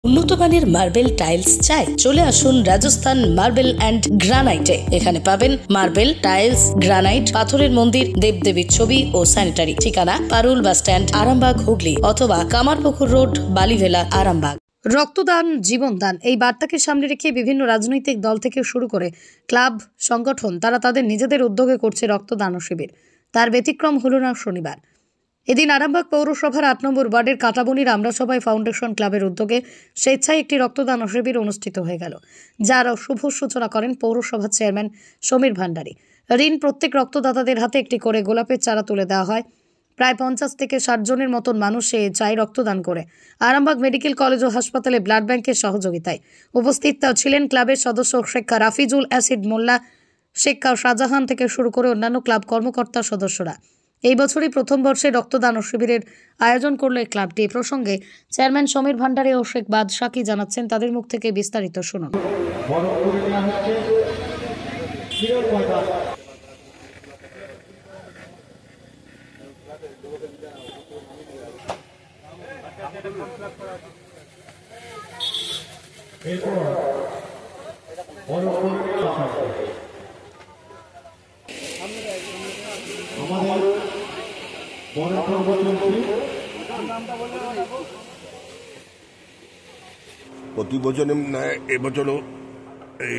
উন্নত মানের marble tiles চাই? চলে আসুন রাজস্থান মার্বেল অ্যান্ড গ্রানাইটে। এখানে পাবেন মার্বেল, টাইলস, গ্রানাইট, পাথরের মন্দির, দেবদেবীর ছবি ও স্যানিটারি। ঠিকানা পারুল বাস স্ট্যান্ড, আরামবাগ, হুগলি, অথবা কামারপুকুর রোড, বালিভেলা, আরামবাগ। রক্তদান জীবনদান, এই বার্তাকে সামনে রেখে বিভিন্ন রাজনৈতিক দল থেকে শুরু করে ক্লাব, সংগঠন তারা তাদের নিজেদের উদ্যোগে করছে রক্তদান শিবির। তার ব্যতিক্রম হলো না শনিবার। এদিন আরামবাগ পৌরসভার ৮ নম্বর ওয়ার্ডের কাটাবনির আমরা সবাই ফাউন্ডেশন ক্লাবের উদ্যোগে স্বেচ্ছায় একটি রক্তদান শিবির অনুষ্ঠিত হয়ে গেল, যার শুভ সূচনা করেন পৌরসভার চেয়ারম্যান সমীর ভান্ডারী। ঋণ প্রত্যেক রক্তদাতাদের হাতে একটি করে গোলাপের চারা তুলে দেওয়া হয়। প্রায় 50 থেকে 60 জনের মতন মানুষ চাই রক্তদান করে। আরামবাগ মেডিকেল কলেজ ও হাসপাতালে ব্লাড ব্যাংকের সহযোগিতায় উপস্থিত ছিলেন ক্লাবের সদস্য শেখ রাফিজুল অ্যাসিড মোল্লা, শেখ শাহজাহান থেকে শুরু করে অন্যান্য ক্লাব কর্মকর্তা সদস্যরা। এই বছরই প্রথম বর্ষে রক্তদান শিবিরের আয়োজন করল এই ক্লাবটি। এই প্রসঙ্গে চেয়ারম্যান সমীর ভান্ডারী ও শেখ বাদশাহ কি জানাচ্ছেন তাদের মুখ থেকে বিস্তারিত শুনুন। প্রতি বছর এবছরও এই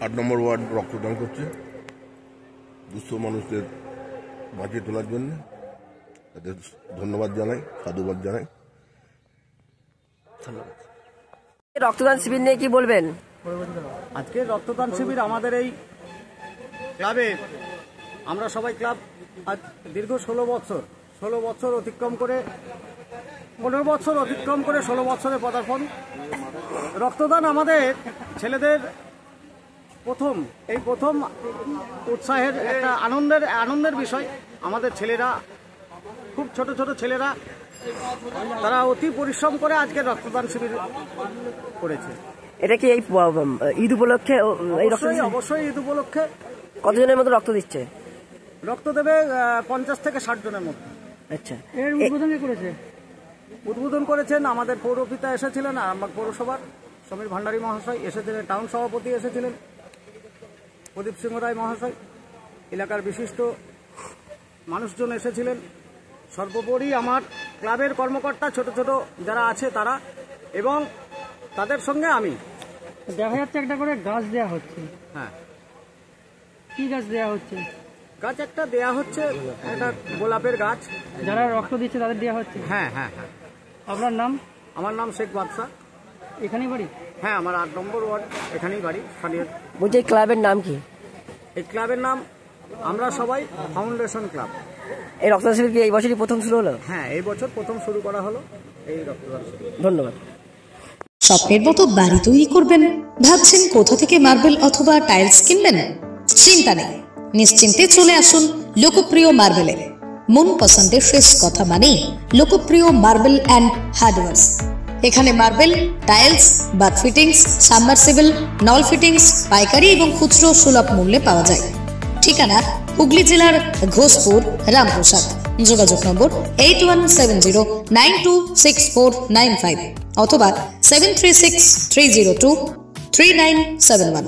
৮ নম্বর ওয়ার্ড রক্তদান করছে দুস্থ মানুষদের বাঁচিয়ে তোলার জন্য। তাদের ধন্যবাদ জানাই, সাধুবাদ জানাই। রক্তদান শিবির নিয়ে কি বলবেন? আজকে রক্তদান শিবির আমাদের এই ক্লাবে, আমরা সবাই ক্লাব আজ দীর্ঘ 16 বছর অতিক্রম করে 15 বছর অতিক্রম করে 16 বছরে পদার্পণ। রক্তদান আমাদের ছেলেদের প্রথম উৎসাহের একটা আনন্দের বিষয়। আমাদের ছেলেরা, খুব ছোট ছেলেরা, তারা অতি পরিশ্রম করে আজকে রক্তদান শিবির করেছে। এটা কি এই ঈদ উপলক্ষে? অবশ্যই ঈদ উপলক্ষে। কতজনের মতো রক্ত দিচ্ছে? রক্ত দেবে 50 থেকে 60 জনের মধ্যে। আচ্ছা, এর উদ্বোধন করেছেন আমাদের পৌরপিতা এসেছিলেন, আরামবাগ পৌরসভার সমীর ভান্ডারী মহাশয় এসেছিলেন, টাউন সভাপতি এসেছিলেন প্রদীপ সিংহ রায় মহাশয়, এলাকার বিশিষ্ট মানুষজন এসেছিলেন, সর্বোপরি আমার ক্লাবের কর্মকর্তা, ছোট যারা আছে তারা, এবং তাদের সঙ্গে আমি। দেখা যাচ্ছে একটা করে গাছ দেয়া হচ্ছে। হ্যাঁ, কি গাছ দেয়া হচ্ছে? গাছ একটা দেয়া হচ্ছে, একটা গোলাপের গাছ। যারা রক্ত দিচ্ছে তাদের দেয়া হচ্ছে? হ্যাঁ। আপনার নাম? আমার নাম শেখ বাদশাহ। এখানেই বাড়ি? হ্যাঁ, আমার ৮ নম্বর ওয়ার্ড, এখানেই বাড়ি। স্থানীয়। বলছি এই ক্লাবের নাম কি? এই ক্লাবের নাম আমরা সবাই ফাউন্ডেশন ক্লাব। এই রক্তদান শিবির কি এই বছরই প্রথম শুরু হলো? হ্যাঁ, এই বছর প্রথম শুরু করা হলো এই রক্তদান শিবির। ধন্যবাদ। স্বপ্নের মতো বাড়ি তৈরি করবেন? ভাবছেন কোথা থেকে মার্বেল অথবা টাইলস কিনবেন? চিন্তা নেই, নিশ্চিন্তে চলে আসুন লোকপ্রিয় মার্বেলে। মন পছন্দের শেষ কথা মানেই লোকপ্রিয় মার্বেল অ্যান্ড হার্ডওয়্যার্স। এখানে marble, tiles, bath fittings, submersible, নল ফিটিংস পাইকারি এবং খুচরো সুলভ মূল্যে পাওয়া যায়। ঠিকানা হুগলি জেলার ঘোষপুর, রামপ্রসাদ। যোগাযোগ নম্বর 8170926495 অথবা 7363023971।